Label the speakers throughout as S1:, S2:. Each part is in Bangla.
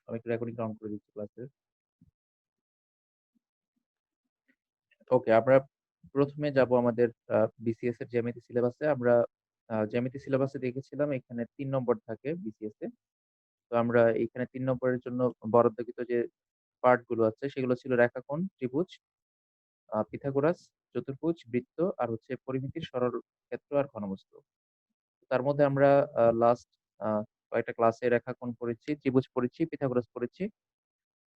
S1: আমি একটু রেকর্ডিং অন করে দিচ্ছি ক্লাসের। ওকে, আমরা ১ম এ যাবো আমাদের বিসিএস এর জ্যামিতি সিলেবাসে। আমরা জ্যামিতি সিলেবাসে দেখেছিলাম এখানে ৩ নম্বর থাকে বিসিএস এ। তো আমরা এইখানে ৩ নম্বরের জন্য বরাদ্দকৃত যে পার্ট গুলো আছে সেগুলো ছিল রেখাকোণ, ত্রিভুজ, পিথাগোরাস, চতুর্ভুজ, বৃত্ত আর হচ্ছে পরিমিতির সরল ক্ষেত্র আর ঘনবস্তু। তার মধ্যে আমরা লাস্ট আ কয়েকটা ক্লাসে রেখাকোণ পড়েছি, ত্রিভুজ পড়েছি, পিথাগোরাস পড়েছি।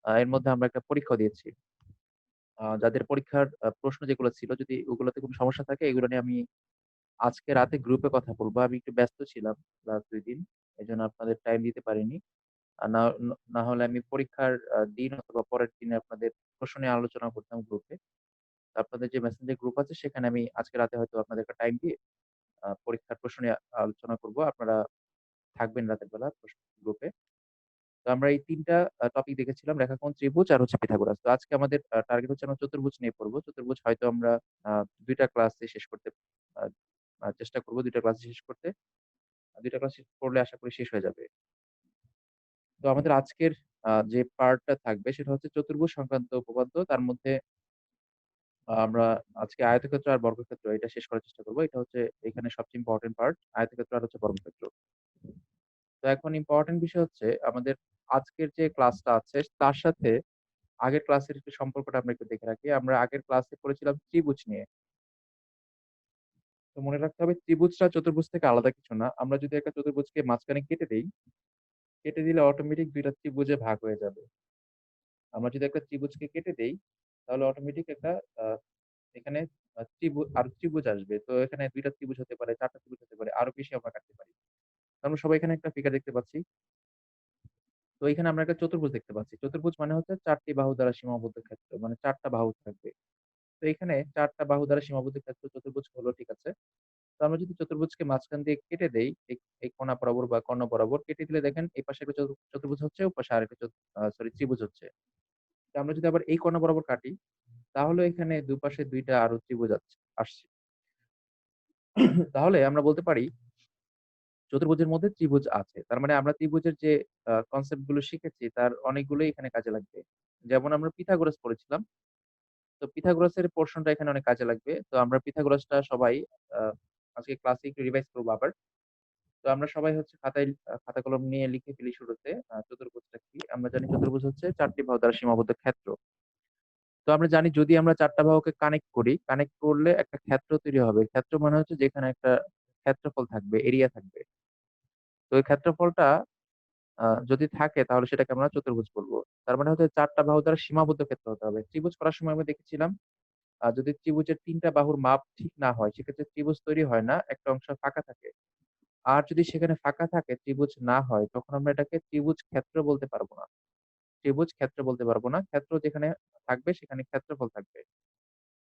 S1: এর মধ্যে আমরা একটা পরীক্ষাও দিয়েছি। যাদের পরীক্ষার প্রশ্ন যেগুলো ছিল যদি ওগুলোতে কোনো সমস্যা থাকে এগুলো নিয়ে আমি আজকে রাতে গ্রুপে কথা বলবো। আমি একটু ব্যস্ত ছিলাম লাস্ট ২ দিন। এজন্য আপনাদের টাইম দিতে পারিনি। আর না হলে আমি পরীক্ষার দিন অথবা পরের দিনে আপনাদের প্রশ্ন নিয়ে আলোচনা করতাম গ্রুপে। আপনাদের যে মেসেঞ্জার গ্রুপ আছে সেখানে আমি আজকে রাতে হয়তো আপনাদেরকে টাইম দিয়ে পরীক্ষার প্রশ্ন নিয়ে আলোচনা করব। আপনারা থাকবেন রাতের বেলা গ্রুপে। তো আমরা এই ৩ টা টপিক দেখেছিলাম রেখাকোণ, ত্রিভুজ আর হচ্ছে পিথাগোরাস। তো আজকে আমাদের টার্গেট হচ্ছে আমরা চতুর্ভুজ নিয়ে পড়ব। চতুর্ভুজ হয়তো আমরা আ ২ টা ক্লাসে শেষ করতে আ আ চেষ্টা করব ২ টা ক্লাসে শেষ করতে। ২ টা ক্লাস শেষ করলে আশা করি শেষ হয়ে যাবে। তো আমাদের আজকের যে পার্টটা থাকবে সেটা হচ্ছে চতুর্ভুজ সংক্রান্ত উপপাদ্য। তার মধ্যে আমরা আজকে আয়তক্ষেত্র আর বর্গক্ষেত্র এটা শেষ করার চেষ্টা করব। এটা হচ্ছে এখানে সবচেয়ে ইম্পোর্টেন্ট পার্ট আয়তক্ষেত্র আর হচ্ছে বর্গক্ষেত্র। তো এখন ইম্পোর্টেন্ট বিষয় হচ্ছে আমাদের আজকের যে ক্লাসটা আছে তার সাথে আগের ক্লাসের একটু সম্পর্কটা আমরা একটু দেখে রাখি। আমরা আগের ক্লাসে পড়েছিলাম ত্রিভুজ নিয়ে। তো মনে রাখতে হবে ত্রিভুজটা চতুর্ভুজ থেকে আলাদা কিছু না। আমরা যদি একটা চতুর্ভুজকে মাঝখানে কেটে দেই, কেটে দিলে অটোমেটিক ২ টা ত্রিভুজে ভাগ হয়ে যাবে। আমরা যদি একটা ত্রিভুজকে কেটে দেই তাহলে অটোমেটিক একটা আ এখানে আর ত্রিভুজ আসবে। তো এখানে ২ টা ত্রিভুজ হতে পারে, ৪ টা ত্রিভুজ হতে পারে, আরো বেশি আমরা কাটতে পারি। তো আমরা সবাই এখানে একটা ফিগার দেখতে পাচ্ছি। তো এখানে আমরা একটা চতুর্ভুজ দেখতে পাচ্ছি। চতুর্ভুজ মানে হচ্ছে ৪ টি বাহু দ্বারা সীমাবদ্ধ ক্ষেত্র। মানে ৪ টা বাহু থাকবে। তো এখানে ৪ টা বাহু দ্বারা সীমাবদ্ধ ক্ষেত্র চতুর্ভুজ হলো ঠিক আছে। তো আমরা যদি চতুর্ভুজকে মাঝখান দিয়ে কেটে দেই, এই কোণা বরাবর বা কর্ণ বরাবর কেটে দিলে দেখেন এই পাশে একটা চতুর্ভুজ হচ্ছে, ওই পাশে আরেকটা সরি ত্রিভুজ হচ্ছে। তো আমরা যদি আবার এই কর্ণ বরাবর কাটি, তাহলে এখানে দুপাশে ২ টা আরো ত্রিভুজ আসছে। তাহলে আমরা বলতে পারি চতুর্ভুজের মধ্যে ত্রিভুজ আছে। তার মানে আমরা ত্রিভুজের যে কনসেপ্ট গুলো শিখেছি তার অনেকগুলোই এখানে কাজে লাগবে। যেমন আমরা পিথাগোরাস পড়েছিলাম। তো পিথাগোরাসের পোরশনটা এখানে অনেক কাজে লাগবে। তো আমরা পিথাগোরাসটা সবাই আ আজকে ক্লাসে একটু রিভাইজ করব আবার। তো আমরা সবাই হচ্ছে খাতা কলম নিয়ে লিখে ফেলি শুরুতে চতুর্ভুজটা কি? আমরা জানি চতুর্ভুজ হচ্ছে ৪ টি বাহু দ্বারা সীমাবদ্ধ ক্ষেত্র। তো আমরা জানি যদি আমরা ৪ টা বাহুকে কানেক্ট করি, কানেক্ট করলে একটা ক্ষেত্র তৈরি হবে। ক্ষেত্র মানে হচ্ছে যেখানে একটা ক্ষেত্রফল থাকবে, এরিয়া থাকবে। তো ওই ক্ষেত্রফলটা যদি থাকে তাহলে সেটাকে আমরা চতুর্ভুজ বলব। তার মানে হচ্ছে ৪ টা বাহু দ্বারা সীমাবদ্ধ ক্ষেত্র হতে হবে। ত্রিভুজ করার সময় আমরা দেখেছিলাম যদি ত্রিভুজের ৩ টা বাহুর মাপ ঠিক না হয় সেক্ষেত্রে ত্রিভুজ তৈরি হয় না। একটা অংশ ফাঁকা থাকে। আর যদি সেখানে ফাঁকা থাকে ত্রিভুজ না হয় তখন আমরা এটাকে ত্রিভুজ ক্ষেত্র বলতে পারব না। ত্রিভুজ ক্ষেত্র বলতে পারব না। ক্ষেত্র যেখানে থাকবে সেখানে ক্ষেত্রফল থাকবে।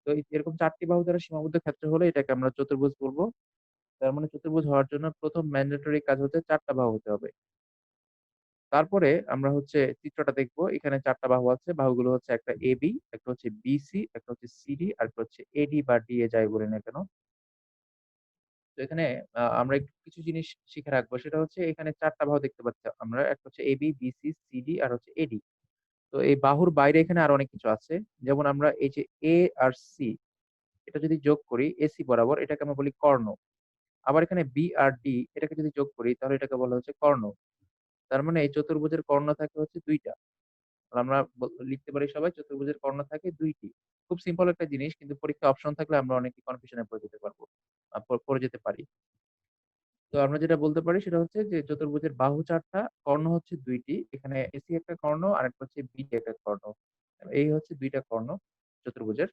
S1: তো এরকম ৪ টি বাহু দ্বারা সীমাবদ্ধ ক্ষেত্র হলে এটাকে আমরা চতুর্ভুজ বলব। তার মানে চতুর্ভুজ হওয়ার জন্য ১ম ম্যান্ডেটরি কাজ হচ্ছে ৪ টা বাহু হতে হবে। তারপরে আমরা হচ্ছে চিত্রটা দেখব। এখানে ৪ টা বাহু আছে। বাহুগুলো হচ্ছে একটা AB, একটা হচ্ছে BC, একটা হচ্ছে CD, আরেকটা হচ্ছে AD বা DA যাই বলি না কেন। তো এখানে আমরা একটু কিছু জিনিস শিখে রাখবো। সেটা হচ্ছে এখানে ৪ টা বাহু দেখতে পাচ্ছি আমরা। একটা হচ্ছে AB, BC, CD আর হচ্ছে AD। তো এই বাহুর বাইরে এখানে আরো অনেক কিছু আছে। যেমন আমরা এই যে A আর C এটা যদি যোগ করি AC বরাবর এটাকে আমরা বলি কর্ণ। আবার এখানে B আর D এটাকে যদি যোগ করি তাহলে এটাকে বলা হচ্ছে কর্ণ। তার মানে এই চতুর্ভুজের কর্ণ থাকে হচ্ছে ২ টা। আর আমরা লিখতে পারি সবাই চতুর্ভুজের কর্ণ থাকে ২ টি। খুব সিম্পল একটা জিনিস কিন্তু পরীক্ষায় অপশন থাকলে আমরা অনেকে কনফিউশন এ পড়ে যেতে পারবো। পড়ে যেতে পারি। তো আমরা যেটা বলতে পারি সেটা হচ্ছে যে চতুর্ভুজের বাহু ৪ টা, কর্ণ হচ্ছে ২ টি। এখানে AC একটা কর্ণ আরেকটা হচ্ছে BD একটা কর্ণ। এই হচ্ছে ২ টা কর্ণ চতুর্ভুজের।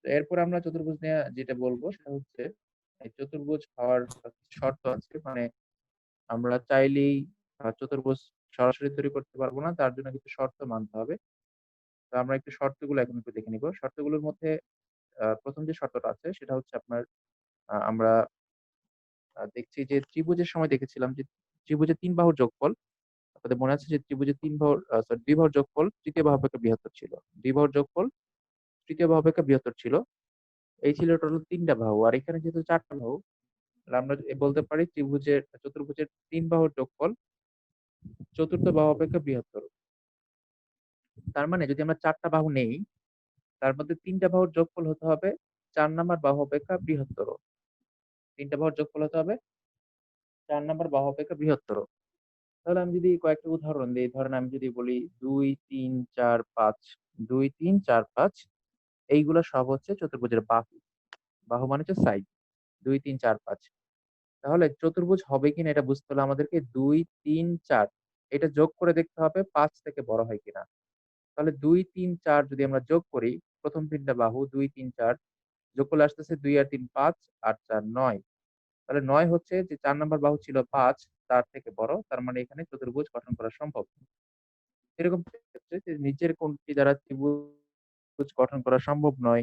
S1: তো এরপর আমরা চতুর্ভুজ নিয়ে যেটা বলব সেটা হচ্ছে এই চতুর্ভুজ হওয়ার শর্ত আছে। মানে আমরা চাইলেই চতুর্ভুজ সরাসরি তৈরি করতে পারবো না। তার জন্য কিছু শর্ত মানতে হবে। তো আমরা একটু শর্তগুলো এখন একটু দেখে নিব। শর্তগুলোর মধ্যে ১ম যে শর্তটা আছে সেটা হচ্ছে আপনার আমরা দেখছি যে ত্রিভুজের সময় দেখেছিলাম যে ত্রিভুজের ৩ বাহুর যোগফল আপনাদের মনে আছে যে ত্রিভুজের ৩ বাহুর ২ বাহুর যোগফল তৃতীয় বাহু অপেক্ষা বৃহত্তর ছিল। ২ বাহুর যোগফল তৃতীয় বাহু অপেক্ষা বৃহত্তর ছিল। এই ছিল টোটাল ৩ টা বাহু। আর এখানে যেহেতু ৪ টা বাহু তাহলে আমরা বলতে পারি চতুর্ভুজের ৩ বাহুর যোগফল চতুর্থ বাহু অপেক্ষা বৃহত্তর। তার মানে যদি আমরা ৪ টা বাহু নেই, তার মধ্যে ৩ টা বাহুর যোগফল হতে হবে ৪ নাম্বার বাহু অপেক্ষা বৃহত্তর। ৩ টা বাহুর যোগফল হতে হবে ৪ নাম্বার বাহু অপেক্ষা বৃহত্তর। তাহলে আমি যদি কয়েকটা উদাহরণ দেই, ধরেন আমি যদি বলি ২, ৩, ৪, ৫, ২, ৩, ৪, ৫ এইগুলা সব হচ্ছে চতুর্ভুজের বাহু। বাহু মানে হচ্ছে সাইড। ২, ৩, ৪, ৫। তাহলে চতুর্ভুজ হবে কিনা এটা বুঝতে হলে আমাদেরকে ২, ৩, ৪ এটা যোগ করে দেখতে হবে ৫ থেকে বড় হয় কিনা। তাহলে ২, ৩, ৪ যদি আমরা যোগ করি, প্রথম ৩ টা বাহু ২, ৩, ৪ যোগ করলে আসতেছে ২ আর ৩ ৫, ৮, ৪ ৯। তাহলে ৯ হচ্ছে যে ৪ নাম্বার বাহু ছিল ৫ তার থেকে বড়। তার মানে এখানে চতুর্ভুজ গঠন করা সম্ভব। এরকম ক্ষেত্রে যে নিচের কোণটি দ্বারা ত্রিভুজ গঠন করা সম্ভব নয়,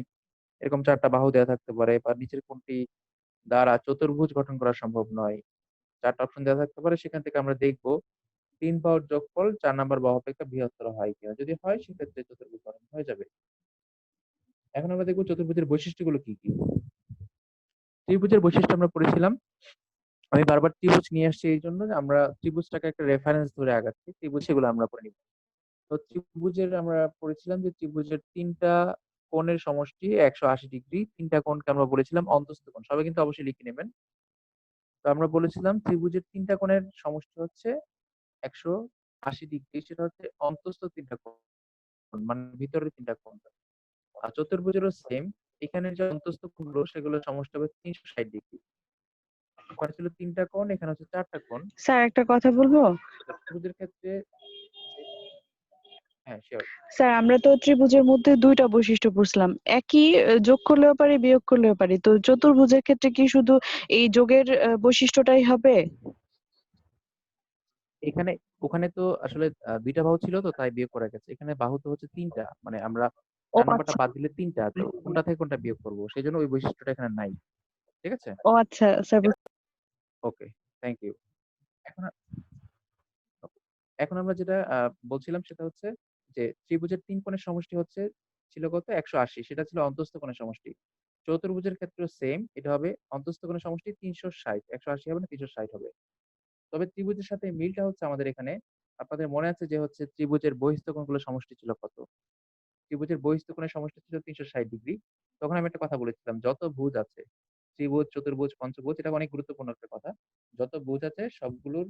S1: এরকম ৪ টা বাহু দেয়া থাকতে পারে, বা নিচের কোণটি দ্বারা চতুর্ভুজ গঠন করা সম্ভব নয়। ৪ টা অপশন দেয়া থাকতে পারে। সেখান থেকে আমরা দেখব ৩ বাহুর যোগফল ৪ নাম্বার বাহু অপেক্ষা বৃহত্তর হয় কিনা। যদি হয় সেক্ষেত্রে চতুর্ভুজ গঠন হয়ে যাবে। এখন আমরা দেখব চতুর্ভুজের বৈশিষ্ট্যগুলো কি, কি? ত্রিভুজের বৈশিষ্ট্য আমরা পড়েছিলাম। আমি বারবার ত্রিভুজ নিয়ে আসছি এইজন্য যে আমরা ত্রিভুজটাকে একটা রেফারেন্স ধরে আগাচ্ছি। ত্রিভুজ সেগুলো আমরা পড়ে নিব। তো ত্রিভুজের আমরা পড়েছিলাম যে ত্রিভুজের ৩ টা কোণের সমষ্টি ১৮০ ডিগ্রি। ৩ টা কোণকে আমরা বলেছিলাম অন্তস্থ কোণ। সবাই কিন্তু অবশ্যই লিখে নেবেন। তো আমরা বলেছিলাম ত্রিভুজের ৩ টা কোণের সমষ্টি হচ্ছে ১৮০ ডিগ্রি। সেটা হচ্ছে অন্তস্থ ৩ টা কোণ। মানে ভিতরের ৩ টা কোণ। আর চতুর্ভুজেরও সেম। এখানে যে অন্তস্থ কোণগুলো সেগুলোর সমষ্টি হবে ৩৬০ ডিগ্রি। ওখানে ছিল ৩ টা কোণ, এখানে হচ্ছে ৪ টা কোণ।
S2: স্যার একটা কথা বলবো?
S1: ত্রিভুজের ক্ষেত্রে হ্যাঁ, সিওর।
S2: স্যার আমরা তো ত্রিভুজের মধ্যে ২টা বৈশিষ্ট্য বুঝলাম। একই যোগ করলেও পারি, বিয়োগ করলেও পারি। তো চতুর্ভুজের ক্ষেত্রে কি শুধু এই যোগের বৈশিষ্ট্যটাই হবে?
S1: এখানে ওখানে তো আসলে ২ টা বাহু ছিল তো তাই বিয়োগ করা গেছে। এখানে বাহু তো হচ্ছে ৩ টা। মানে আমরা
S2: ও
S1: ৪ নাম্বারটা
S2: আচ্ছা।
S1: বাদ দিলে ৩ টা। তো কোনটা থেকে কোনটা বিয়োগ করব? সেজন্য ওই বৈশিষ্ট্যটা এখানে নাই। ঠিক আছে?
S2: ও আচ্ছা স্যার
S1: ওকে, থ্যাংক ইউ। এখন এখন আমরা যেটা বলছিলাম সেটা হচ্ছে যে ত্রিভুজের ৩ কোণের সমষ্টি হচ্ছে ছিল কত? ১৮০। সেটা ছিল অন্তস্থ কোণের সমষ্টি। চতুর্ভুজের ক্ষেত্রেও সেম। এটা হবে অন্তস্থ কোণের সমষ্টি ৩৬০। ১৮০ হবে না, ৩৬০ হবে। তবে ত্রিভুজের সাথে মিলটা হচ্ছে আমাদের এখানে, আপনাদের মনে আছে যে হচ্ছে ত্রিভুজের বহিঃস্থ কোণগুলোর সমষ্টি ছিল কত? ত্রিভুজের বহিঃস্থ কোণের সমষ্টি ছিল ৩৬০ ডিগ্রি। তখন আমি একটা কথা বলেছিলাম, যত ভুজ আছে, ত্রিভুজ, চতুর্ভুজ, পঞ্চভুজ, এটা অনেক গুরুত্বপূর্ণ একটা কথা। যত ভুজ আছে সবগুলোর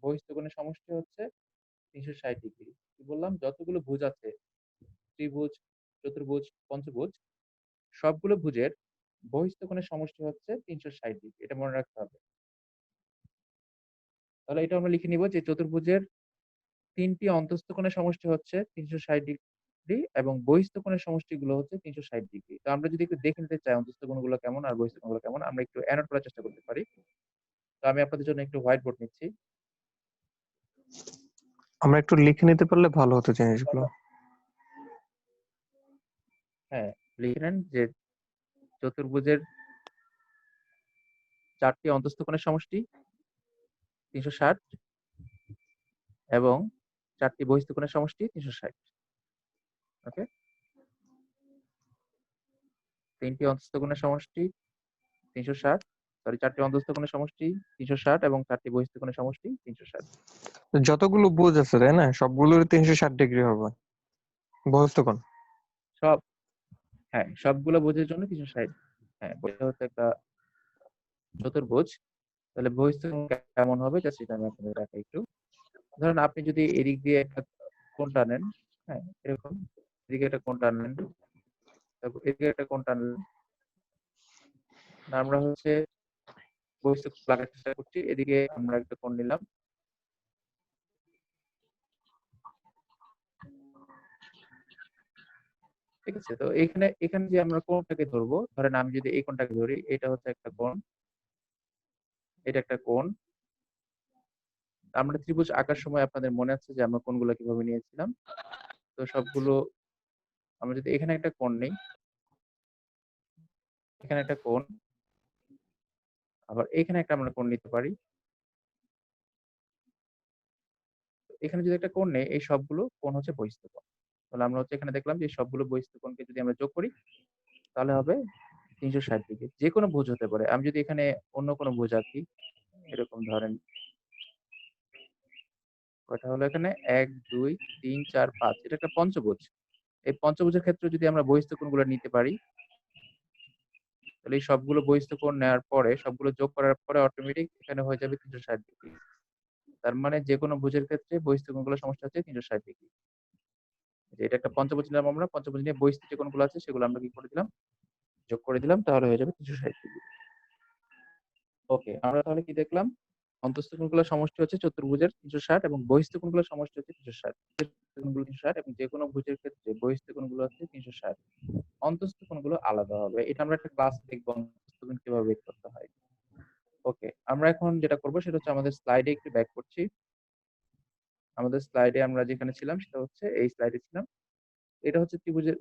S1: বহিঃস্থ কোণের সমষ্টি হচ্ছে ৩৬০ ডিগ্রি। কি বললাম? যতগুলো ভুজ আছে, ত্রিভুজ, চতুর্ভুজ, পঞ্চভুজ, সবগুলো ভুজের বহিঃস্থ কোণের সমষ্টি হচ্ছে ৩৬০ ডিগ্রি। এটা মনে রাখতে হবে। তাহলে এটা আমরা লিখে নিব যে চতুর্ভুজের ৩ টি অন্তস্থ কোণের সমষ্টি হচ্ছে ৩৬০ ডিগ্রি এবং বহিঃস্থ কোণের সমষ্টিগুলো হচ্ছে ৩৬০ ডিগ্রি। তো আমরা যদি একটু দেখে নিতে চাই অন্তস্থ কোণগুলো কেমন আর বহিঃস্থ কোণগুলো কেমন, আমরা একটু অ্যানোট করার চেষ্টা করতে পারি। তো আমি আপনাদের জন্য একটু হোয়াইট বোর্ড নিচ্ছি।
S3: আমরা একটু লিখে নিতে পারলে ভালো হতো জিনিসগুলো।
S1: হ্যাঁ, লিখে নেন যে চতুর্ভুজের ৪ টি অন্তস্থ কোণের সমষ্টি ৩৬০ এবং ৪ টি বহিঃস্থ কোণের সমষ্টি ৩৬০। ওকে? ৩ টি অন্তস্থ কোণের সমষ্টি ৩৬০, সরি ৪ টি অন্তস্থ কোণের সমষ্টি ৩৬০ এবং ৪ টি বহিঃস্থ কোণের সমষ্টি ৩৬০।
S3: যতগুলো বুঝ আছে তাই না, সবগুলোর ৩৬০ ডিগ্রি হবে বহিস্থ কোণ।
S1: সব হ্যাঁ, সবগুলো ভুজের জন্য ৩৬০। হ্যাঁ, এটা হচ্ছে একটা চতুর্ভুজ। তাহলে বহিঃস্থ কোণ কেমন হবে জাস্ট এটা আমি আপনাদের দেখাই একটু। ধরেন আপনি যদি এদিক দিয়ে একটা কোণ টানেন, হ্যাঁ, এরকম এদিকে একটা কোণ টানলেন, তারপর এদিকে একটা কোণ টানলেন। আমরা হচ্ছে বহিঃস্থ কোণ লাগার চেষ্টা করছি। এদিকে আমরা একটা কোণ নিলাম। ঠিক আছে? তো এখানে যে আমরা কোণটাকে ধরবো, ধরেন আমি যদি এই কোণটাকে ধরি, এটা হচ্ছে একটা কোণ, এটা একটা কোণ। আমরা ত্রিভুজ আঁকার সময় আপনাদের মনে আছে যে আমরা কোণগুলো কিভাবে নিয়েছিলাম? তো সবগুলো আমরা যদি এখানে একটা কোণ নেই, এখানে একটা কোণ, আবার এখানে একটা আমরা কোণ নিতে পারি। এখানে যদি একটা কোণ নেই, এই সবগুলো কোণ হচ্ছে বহিঃস্থ কোণ। তাহলে আমরা হচ্ছে এখানে দেখলাম যে এই সবগুলো বহিঃস্থ কোণকে যদি আমরা যোগ করি তাহলে হবে ৩৬০ ডিগ্রি। যেকোনো ভুজ হতে পারে। আমি যদি এখানে অন্য কোনো ভুজ আঁকি, এরকম ধরেন কয়টা হলো এখানে? ১, ২, ৩, ৪, ৫। এটা একটা পঞ্চভুজ। এই পঞ্চভুজের ক্ষেত্রে যদি আমরা বহিঃস্থ কোণগুলো নিতে পারি, তাহলে এই সবগুলো বহিঃস্থ কোণ নেওয়ার পরে সবগুলো যোগ করার পরে অটোমেটিক এখানে হয়ে যাবে ৩৬০ ডিগ্রি। তার মানে যেকোনো ভুজের ক্ষেত্রে বহিঃস্থ কোণগুলোর সমষ্টি হচ্ছে ৩৬০ ডিগ্রি। যে এটা একটা পঞ্চভুজ নিলাম আমরা। পঞ্চভুজ নিয়ে বহিঃস্থ যে কোণগুলো আছে সেগুলো আমরা কি করে দিলাম? যোগ করে দিলাম। তাহলে হয়ে যাবে ৩৬০ ডিগ্রি। ওকে, আমরা তাহলে কি দেখলাম? অন্তঃস্থ কোণগুলোর সমষ্টি হচ্ছে চতুর্ভুজের ৩৬০ এবং বহিঃস্থ কোণগুলোর সমষ্টি হচ্ছে ৩৬০। কোণগুলো ৩৬০ এবং যেকোনো ভুজের ক্ষেত্রে বহিঃস্থ কোণগুলো হচ্ছে ৩৬০। অন্তঃস্থ কোণগুলো আলাদা হবে। এটা আমরা একটা ক্লাস দেখব অন্তঃস্থ কোণ কিভাবে বের করতে হয়। ওকে, আমরা এখন যেটা করব সেটা হচ্ছে আমাদের স্লাইডে একটু ব্যাক করছি। আমাদের স্লাইডে আমরা যেখানে ছিলাম সেটা হচ্ছে এই স্লাইডে ছিলাম। এটা হচ্ছে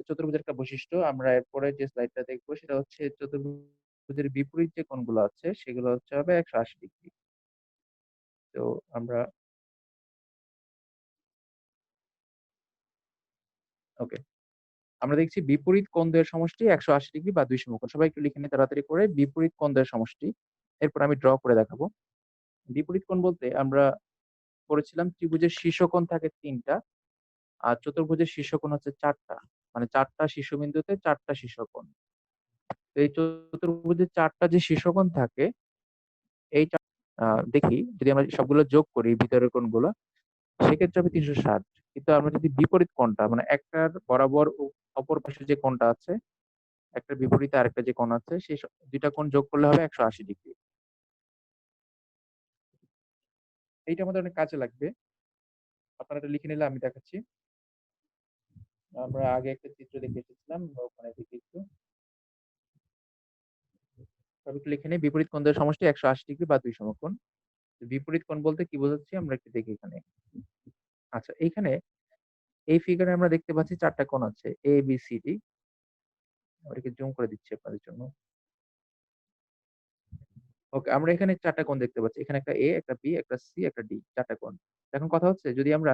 S1: চতুর্ভুজের একটা বৈশিষ্ট্য। আমরা এরপরে যে স্লাইডটা দেখব সেটা হচ্ছে চতুর্ভুজের বিপরীত যে কোণগুলো আছে সেগুলো হচ্ছে হবে ১৮০ ডিগ্রি। তো আমরা ওকে। আমরা দেখছি বিপরীত কোণদ্বয়ের সমষ্টি ১৮০ ডিগ্রি বা ২ সমকোণ। সবাই একটু লিখে নিই তাড়াতাড়ি করে। বিপরীত কোণদ্বয়ের সমষ্টি। এরপর আমি ড্র করে দেখাবো। বিপরীত কোণ বলতে আমরা পড়েছিলাম ত্রিভুজের শীর্ষকোণ থাকে ৩ টা আর চতুর্ভুজের শীর্ষকোণ হচ্ছে ৪ টা। মানে ৪ টা শীর্ষবিন্দুতে ৪ টা শীর্ষকোণ। তো এই চতুর্ভুজের ৪ টা যে শীর্ষকোণ থাকে এই আ দেখি যদি আমরা সবগুলো যোগ করি ভিতরের কোণগুলো সেক্ষেত্রে হবে ৩৬০। কিন্তু আমরা যদি বিপরীত কোণটা মানে একটার বরাবর অপর পাশে যে কোণটা আছে, একটার বিপরীতে আরেকটা যে কোণ আছে সেই ২ টা কোণ যোগ করলে হবে ১৮০ ডিগ্রি। এইটা আমাদের অনেক কাজে লাগবে। আপনারা এটা লিখে নিলে আমি দেখাচ্ছি। আমরা আগে একটা চিত্র দেখে এসেছিলাম। ওখানে দেখি একটু। সবাই একটু লিখে নেই। বিপরীত কোণদ্বয়ের সমষ্টি ১৮০ ডিগ্রি বা ২ সমকোণ। বিপরীত কোণ বলতে কি বোঝাচ্ছি আমরা একটু দেখি এখানে। আচ্ছা, এইখানে এই ফিগারে আমরা দেখতে পাচ্ছি ৪ টা কোণ আছে। A, B, C, D। আমরা এটাকে জুম করে দিচ্ছি আপনাদের জন্য। ওকে, আমরা এখানে ৪ টা কোণ দেখতে পাচ্ছি। এখানে একটা A, একটা B, একটা C, একটা D, ৪ টা কোণ। এখন কথা হচ্ছে যদি আমরা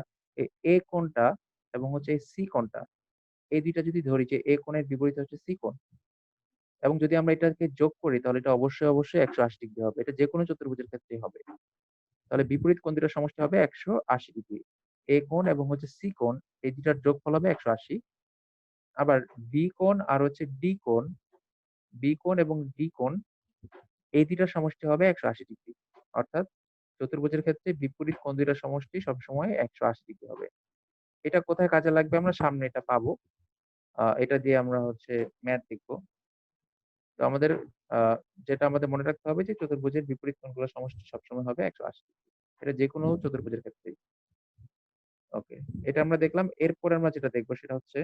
S1: A কোণটা এবং হচ্ছে এই C কোণটা, এই ২ টা যদি ধরি যে A কোণের বিপরীতে হচ্ছে C কোণ এবং যদি আমরা এটাকে যোগ করি তাহলে এটা অবশ্যই ১৮০ ডিগ্রি হবে। এটা যেকোনো চতুর্ভুজের ক্ষেত্রেই হবে। তাহলে বিপরীত কোণ দুইটার সমষ্টি হবে ১৮০ ডিগ্রি। A কোণ এবং হচ্ছে C কোণ এই ২ টার যোগফল হবে ১৮০। আবার B কোণ আর হচ্ছে B কোণ এবং D কোণ এই ২ টার সমষ্টি হবে ১৮০ ডিগ্রি। অর্থাৎ চতুর্ভুজের ক্ষেত্রে বিপরীত কোণ ২ টার সমষ্টি সবসময় ১৮০ ডিগ্রি হবে। এটা কোথায় কাজে লাগবে আমরা সামনে এটা পাবো। এটা দিয়ে আমরা হচ্ছে ম্যাথ দেখব। তো আমাদের আ যেটা আমাদের মনে রাখতে হবে যে চতুর্ভুজের বিপরীত কোণগুলোর সমষ্টি সবসময় হবে ১৮০ ডিগ্রি। এটা যেকোনো চতুর্ভুজের ক্ষেত্রেই। ওকে। এটা আমরা দেখলাম। এরপরে আমরা যেটা দেখব সেটা হচ্ছে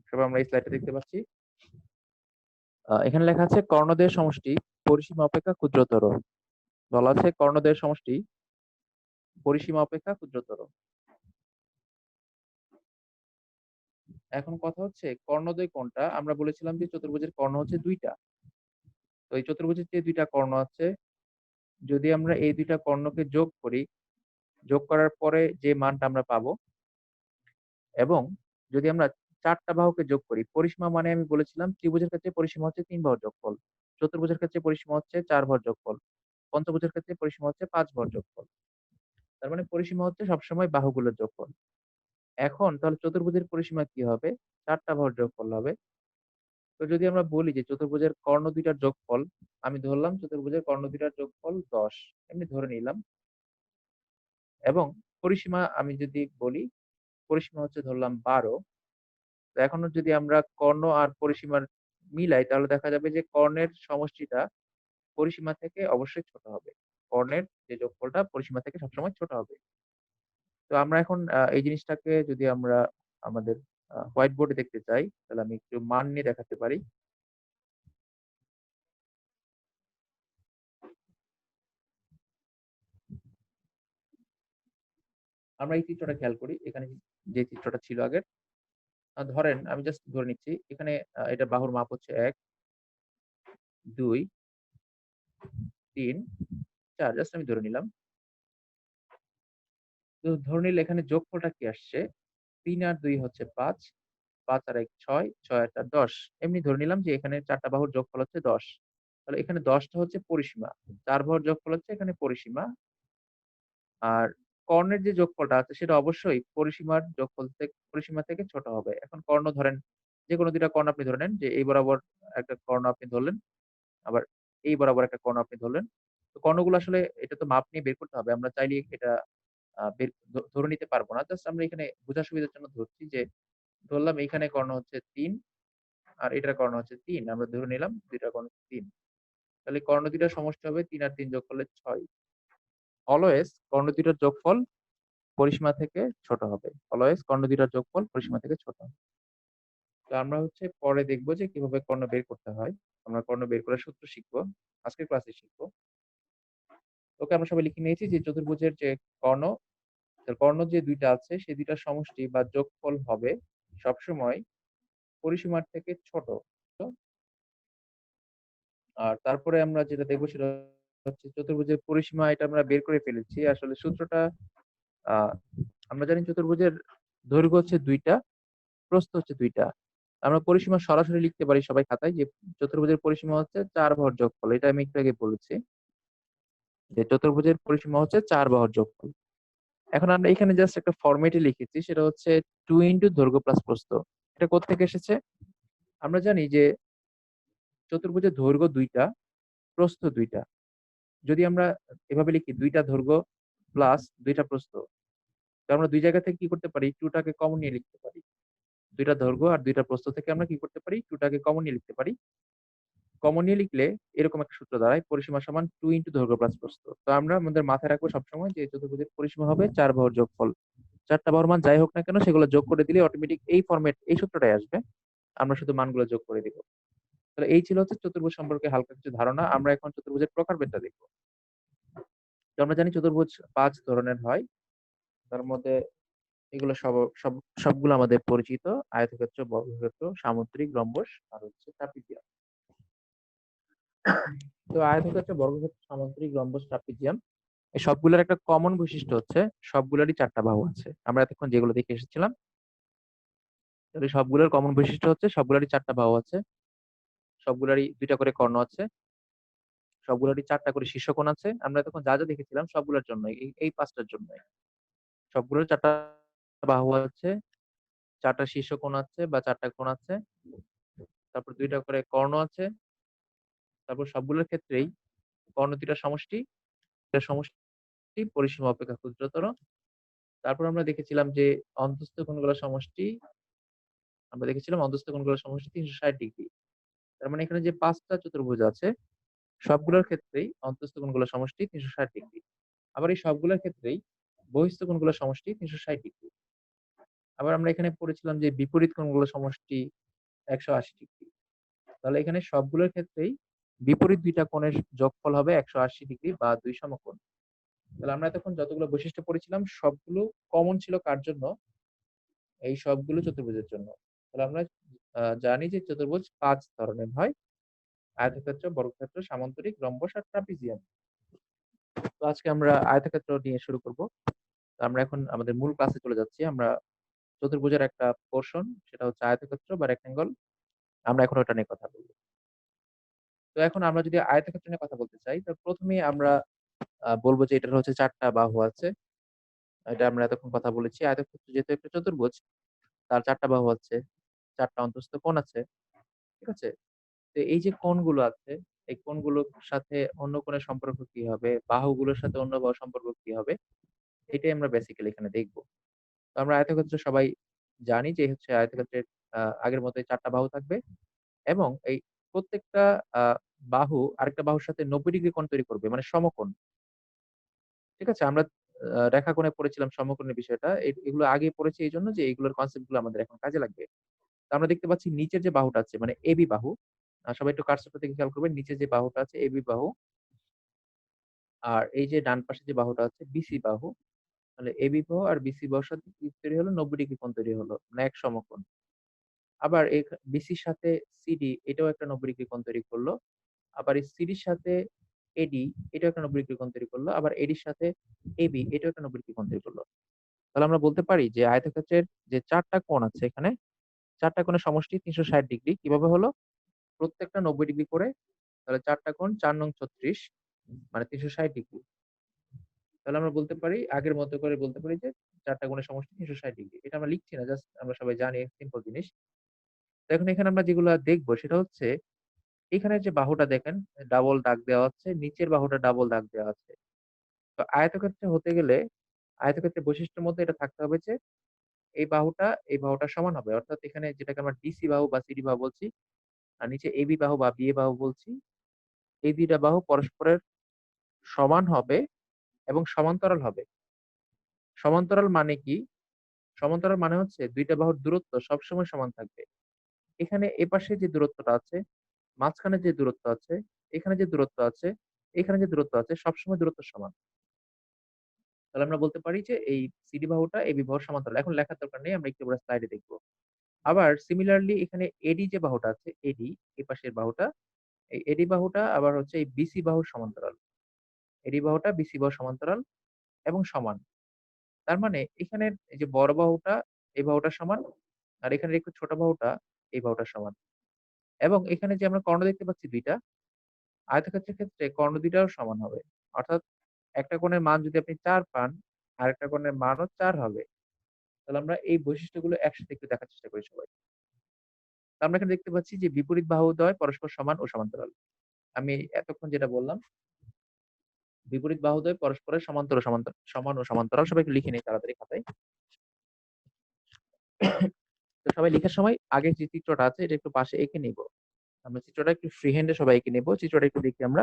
S1: সবাই আমরা এই স্লাইডটা দেখতে পাচ্ছি। এখানে লেখা আছে কর্ণদ্বয়ের সমষ্টি পরিসীমা অপেক্ষা ক্ষুদ্রতর। বলা আছে কর্ণদ্বয়ের সমষ্টি পরিসীমা অপেক্ষা ক্ষুদ্রতর। এখন কথা হচ্ছে কর্ণদ্বয় কোনটা? আমরা বলেছিলাম যে চতুর্ভুজের কর্ণ হচ্ছে ২ টা। তো এই চতুর্ভুজের যে ২ টা কর্ণ আছে, যদি আমরা এই ২ টা কর্ণকে যোগ করি, যোগ করার পরে যে মানটা আমরা পাবো এবং যদি আমরা ৪ টা বাহুকে যোগ করি, পরিসীমা মানে আমি বলেছিলাম ত্রিভুজের ক্ষেত্রে পরিসীমা হচ্ছে ৩ বাহুর যোগফল। চতুর্ভুজের ক্ষেত্রে পরিসীমা হচ্ছে ৪ বাহুর যোগফল। পঞ্চভুজের ক্ষেত্রে পরিসীমা হচ্ছে ৫ বাহুর যোগফল। তার মানে পরিসীমা হচ্ছে সবসময় বাহুগুলোর যোগফল। এখন তাহলে চতুর্ভুজের পরিসীমা কি হবে? ৪ টা বাহুর যোগফল হবে। তো যদি আমরা বলি যে চতুর্ভুজের কর্ণ ২ টার যোগফল, আমি ধরলাম চতুর্ভুজের কর্ণ ২ টার যোগফল ১০। এমনি ধরে নিলাম এবং পরিসীমা আমি যদি বলি, পরিসীমা হচ্ছে ধরলাম ১২। তো এখনো যদি আমরা কর্ণ আর পরিসীমার মিলাই তাহলে দেখা যাবে যে কর্ণের সমষ্টিটা পরিসীমা থেকে অবশ্যই ছোট হবে। কর্ণের যে যোগফলটা পরিসীমা থেকে সবসময় ছোট হবে। তো আমরা এখন এই জিনিসটাকে যদি আমরা আমাদের হোয়াইট বোর্ডে দেখতে চাই, তাহলে আমি একটু মান নিয়ে দেখাতে পারি। আমরা এই চিত্রটা খেয়াল করি। এখানে যে চিত্রটা ছিল আগের। ধরেন আমি জাস্ট ধরে নিচ্ছি। এখানে এটার বাহুর মাপ হচ্ছে ১, ২, ৩, ৪ জাস্ট আমি ধরে নিলাম। তো ধরে নিলে এখানে যোগফলটা কি আসছে? ৩ আর ২ হচ্ছে ৫, ৫ আর ১ ৬, ৬ আর ৪ ১০। এমনি ধরে নিলাম যে এখানে ৪ টা বাহুর যোগফল হচ্ছে ১০। তাহলে এখানে ১০ টা হচ্ছে পরিসীমা। ৪ বাহুর যোগফল হচ্ছে এখানে পরিসীমা। আর কর্ণের যে যোগফলটা আছে সেটা অবশ্যই পরিসীমা থেকে ছোট হবে। এখন কর্ণ ধরেন, যেকোনো ২ টা কর্ণ আপনি ধরে নেন যে এই বরাবর একটা কর্ণ আপনি ধরলেন, আবার এই বরাবর একটা কর্ণ আপনি ধরলেন। তো কর্ণগুলো আসলে এটা তো মাপ নিয়ে বের করতে হবে। আমরা চাইলেই এটা বের ধরে নিতে পারবো না। জাস্ট আমরা এখানে বোঝার সুবিধার জন্য ধরছি যে ধরলাম এইখানে কর্ণ হচ্ছে ৩ আর এটার কর্ণ হচ্ছে ৩। আমরা ধরে নিলাম ২ টা কর্ণ ৩। তাহলে কর্ণ ২ টার সমষ্টি হবে ৩ আর ৩ যোগ করলে ৬। অলওয়েজ কর্ণ ২ টার যোগফল পরিসীমা থেকে ছোট হবে। অলওয়েজ কর্ণ ২ টার যোগফল পরিসীমা থেকে ছোট হবে। তো আমরা হচ্ছে পরে দেখব যে কিভাবে কর্ণ বের করতে হয়। আমরা কর্ণ বের করার সূত্র শিখব। আজকের ক্লাসে শিখব। ওকে, আমরা সবাই লিখে নিয়েছি যে চতুর্ভুজের যে কর্ণ, কর্ণ যে ২ টা আছে সেই ২ টার সমষ্টি বা যোগফল হবে সবসময় পরিসীমার থেকে ছোট। আর তারপরে আমরা যেটা দেখব সেটা হচ্ছে চতুর্ভুজের পরিসীমা, এটা আমরা বের করে ফেলেছি। আসলে সূত্রটা আ আমরা জানি চতুর্ভুজের দৈর্ঘ্য হচ্ছে ২ টা, প্রস্থ হচ্ছে ২ টা। আমরা পরিসীমা সরাসরি লিখতে পারি সবাই খাতায় যে চতুর্ভুজের পরিসীমা হচ্ছে ৪ বাহুর যোগফল। এটা আমি একটু আগে বলেছি যে চতুর্ভুজের পরিসীমা হচ্ছে ৪ বাহুর যোগফল। এখন আমরা এখানে জাস্ট একটা ফরম্যাটে লিখেছি, সেটা হচ্ছে 2 ইনটু দৈর্ঘ্য প্লাস প্রস্থ। এটা কোত্থেকে এসেছে? আমরা জানি যে চতুর্ভুজের দৈর্ঘ্য ২ টা, প্রস্থ ২ টা। যদি আমরা এভাবে লিখি ২ টা দৈর্ঘ্য প্লাস ২ টা প্রস্থ, তো আমরা ২ জায়গা থেকে কি করতে পারি? 2 টাকে কমন নিয়ে লিখতে পারি। ২ টা দৈর্ঘ্য আর ২ টা প্রস্থ থেকে আমরা কি করতে পারি? 2 টাকে কমন নিয়ে লিখতে পারি। কমন নিয়ে লিখলে এরকম একটা সূত্র দাঁড়ায়, পরিসীমা সমান 2 ইনটু দৈর্ঘ্য প্লাস প্রস্থ। তো আমরা আমাদের মাথায় রাখবো সবসময় যে চতুর্ভুজের পরিসীমা হবে ৪ বাহুর যোগফল। ৪ টা বাহুর মান যাই হোক না কেন সেগুলো যোগ করে দিলে অটোমেটিক এই সূত্রটাই আসবে। আমরা শুধু মানগুলো যোগ করে দিব। তাহলে এই ছিল হচ্ছে চতুর্ভুজ সম্পর্কে হালকা কিছু ধারণা। আমরা এখন চতুর্ভুজের প্রকারভেদটা দেখব। তো আমরা জানি চতুর্ভুজ ৫ ধরনের হয়। তার মধ্যে এগুলো সবগুলো আমাদের পরিচিত: আয়তক্ষেত্র, বর্গক্ষেত্র, সামুদ্রিক, রম্বস আর হচ্ছে ট্রাপিজিয়াম। তো আয়তক্ষেত্র, বর্গক্ষেত্র, সামুদ্রিক, রম্বস, ট্রাপিজিয়াম এই সবগুলোর একটা কমন বৈশিষ্ট্য হচ্ছে সবগুলোরই ৪ টা বাহু আছে। আমরা এতক্ষণ যেগুলো দেখে এসেছিলাম, তাহলে সবগুলোর কমন বৈশিষ্ট্য হচ্ছে সবগুলোরই ৪ টা বাহু আছে, সবগুলোরই ২ টা করে কর্ণ আছে, সবগুলোরই ৪ টা করে শীর্ষকোণ আছে। আমরা এতক্ষণ যা দেখেছিলাম সবগুলোর জন্যই, এই ৫ টার জন্যই। সবগুলোর ৪ টা বাহু আছে, ৪ টা শীর্ষকোণ আছে বা ৪ টা কোণ আছে। তারপর ২ টা করে কর্ণ আছে। তারপর সবগুলোর ক্ষেত্রেই কর্ণ ২ টার সমষ্টি, পরিসীমা অপেক্ষা ক্ষুদ্রতর। তারপর আমরা দেখেছিলাম অন্তস্থ কোণগুলোর সমষ্টি ৩৬০ ডিগ্রি। তার মানে এখানে যে ৫ টা চতুর্ভুজ আছে সবগুলোর ক্ষেত্রেই অন্তস্থ কোণগুলোর সমষ্টি ৩৬০ ডিগ্রি। আবার এই সবগুলোর ক্ষেত্রেই বহিঃস্থ কোণগুলোর সমষ্টি ৩৬০ ডিগ্রি। আবার আমরা এখানে পড়েছিলাম যে বিপরীত কোণগুলোর সমষ্টি ১৮০ ডিগ্রি। তাহলে এখানে সবগুলোর ক্ষেত্রেই বিপরীত ২ টা কোণের যোগফল হবে ১৮০ ডিগ্রি বা ২ সমকোণ। তাহলে আমরা এতক্ষণ যতগুলো বৈশিষ্ট্য পড়েছিলাম সবগুলো কমন ছিল কার জন্য? এই সবগুলো চতুর্ভুজের জন্য। তাহলে আমরা জানি যে চতুর্ভুজ ৫ ধরনের হয়: আয়তক্ষেত্র, বর্গক্ষেত্র, সামান্তরিক, রম্বস আর ট্রাপিজিয়াম। তো আজকে আমরা আয়তক্ষেত্র নিয়ে শুরু করব। তো আমরা এখন আমাদের মূল ক্লাসে চলে যাচ্ছি। আমরা চতুর্ভুজের একটা পোরশন, সেটা হচ্ছে আয়তক্ষেত্র বা রেক্টেঙ্গল। আমরা এখন ওটা নিয়ে কথা বলব। তো এখন আমরা যদি আয়তক্ষেত্র নিয়ে কথা বলতে চাই, তো প্রথমেই আমরা বলব যে এটার হচ্ছে ৪ টা বাহু আছে। এটা আমরা এতক্ষণ কথা বলেছি। আয়তক্ষেত্র যেহেতু একটা চতুর্ভুজ, তার ৪ টা বাহু আছে, ৪ টা অন্তস্থ কোণ আছে। ঠিক আছে? তো এই যে কোণগুলো আছে, এই কোণগুলোর সাথে অন্য কোণের সম্পর্ক কি হবে? বাহুগুলোর সাথে অন্য বাহুর সম্পর্ক কি হবে? এটাই আমরা বেসিক্যালি এখানে দেখব। তো আমরা আয়তক্ষেত্র সবাই জানি যে হচ্ছে আয়তক্ষেত্রের আগের মতোই ৪ টা বাহু থাকবে এবং এই প্রত্যেকটা আ বাহু আরেকটা বাহুর সাথে ৯০ ডিগ্রি কোণ তৈরি করবে, মানে সমকোণ। ঠিক আছে? আমরা রেখাকোণে পড়েছিলাম সমকোণের বিষয়টা। এগুলো আগে পড়েছি এইজন্য যে এগুলোর কনসেপ্ট গুলো আমাদের এখন কাজে লাগবে। তো আমরা দেখতে পাচ্ছি নিচের যে বাহুটা আছে মানে এবি বাহু, সবাই একটু কার্সরটা দিকে খেয়াল করবেন। নিচে যে বাহুটা আছে এবি বাহু, আর এই যে ডান পাশে যে বাহুটা আছে বিসি বাহু। তাহলে এবি বাহু আর বিসি বাহুর সাথে কি তৈরি হলো? ৯০ ডিগ্রি কোণ তৈরি হলো। মানে এক সমকোণ। আবার বিসির সাথে সিডি এটাও একটা ৯০ ডিগ্রি কোণ তৈরি করলো। আবার এই সিডির সাথে এডি এটাও একটা ৯০ ডিগ্রি কোণ তৈরি করলো। আবার এডির সাথে এবি এটাও একটা ৯০ ডিগ্রি কোণ তৈরি করলো। তাহলে আমরা বলতে পারি যে আয়তক্ষেত্রের যে ৪ টা কোণ আছে এখানে, ৪ টা কোণের সমষ্টি ৩৬০ ডিগ্রি। কিভাবে হলো? প্রত্যেকটা ৯০ ডিগ্রি করে। তাহলে ৪ টা কোণ ৪ নং ৩৬ মানে ৩৬০ ডিগ্রি। তাহলে আমরা বলতে পারি আগের মতো করে বলতে পারি যে ৪ টা কোণের সমষ্টি ৩৬০ ডিগ্রি। এটা আমরা লিখছি না, জাস্ট আমরা সবাই জানি সিম্পল জিনিস। তো এখন এখানে আমরা যেগুলা দেখব সেটা হচ্ছে এখানে যে বাহুটা দেখেন ডাবল দাগ দেওয়া আছে, নিচের বাহুটা ডাবল দাগ দেওয়া আছে। তো আয়তক্ষেত্রে হতে গেলে আয়তক্ষেত্রের বৈশিষ্ট্যের মধ্যে এটা থাকতে হবে যে এই বাহুটা সমান হবে। অর্থাৎ এখানে যেটাকে আমরা ডিসি বাহু বা সিডি বাহু বলছি, আর নিচে এবি বাহু বা বিএ বাহু বলছি। এই ২ টা বাহু পরস্পরের সমান হবে এবং সমান্তরাল হবে। সমান্তরাল মানে কি? সমান্তরাল মানে হচ্ছে ২ টা বাহুর দূরত্ব সবসময় সমান থাকবে। এখানে এপাশে যে দূরত্বটা আছে, মাঝখানে যে দূরত্ব আছে, এখানে যে দূরত্ব আছে, এখানে যে দূরত্ব আছে সবসময় দূরত্ব সমান। তাহলে আমরা বলতে পারি যে এই সিডি বাহুটা এবি বাহুর সমান্তরাল। এখন লেখার দরকার নেই, আমরা একটু পরে স্লাইডে দেখব। আবার সিমিলারলি এখানে এডি যে বাহুটা আছে, এডি এপাশের বাহুটা, এই এডি বাহুটা আবার হচ্ছে এই বিসি বাহুর সমান্তরাল। এডি বাহুটা বিসি বাহুর সমান্তরাল এবং সমান। তার মানে এখানের এই যে বড় বাহুটা এই বাহুটার সমান, আর এখানের একটু ছোট বাহুটা এই বাহুটার সমান। এবং এখানে যে আমরা কর্ণ দেখতে পাচ্ছি ২ টা, আয়তক্ষেত্রের ক্ষেত্রে কর্ণ ২ টাও সমান হবে। অর্থাৎ একটা কোণের মান যদি আপনি ৪ পান, আরেকটা কোণের মানও ৪ হবে। তাহলে আমরা এই বৈশিষ্ট্যগুলো একসাথে একটু দেখার চেষ্টা করি সবাই। তো আমরা এখানে দেখতে পাচ্ছি যে বিপরীত বাহুদ্বয় পরস্পর সমান ও সমান্তরাল। আমি এতক্ষণ যেটা বললাম, বিপরীত বাহুদ্বয় পরস্পরের সমান ও সমান্তরাল। সবাই একটু লিখে নেই তাড়াতাড়ি খাতায়। তো সবাই লেখার সময় আগের যে চিত্রটা আছে এটা একটু পাশে এঁকে নিব। আমরা চিত্রটা একটু ফ্রি হ্যান্ডে সবাই এঁকে নেব। চিত্রটা একটু দেখি আমরা।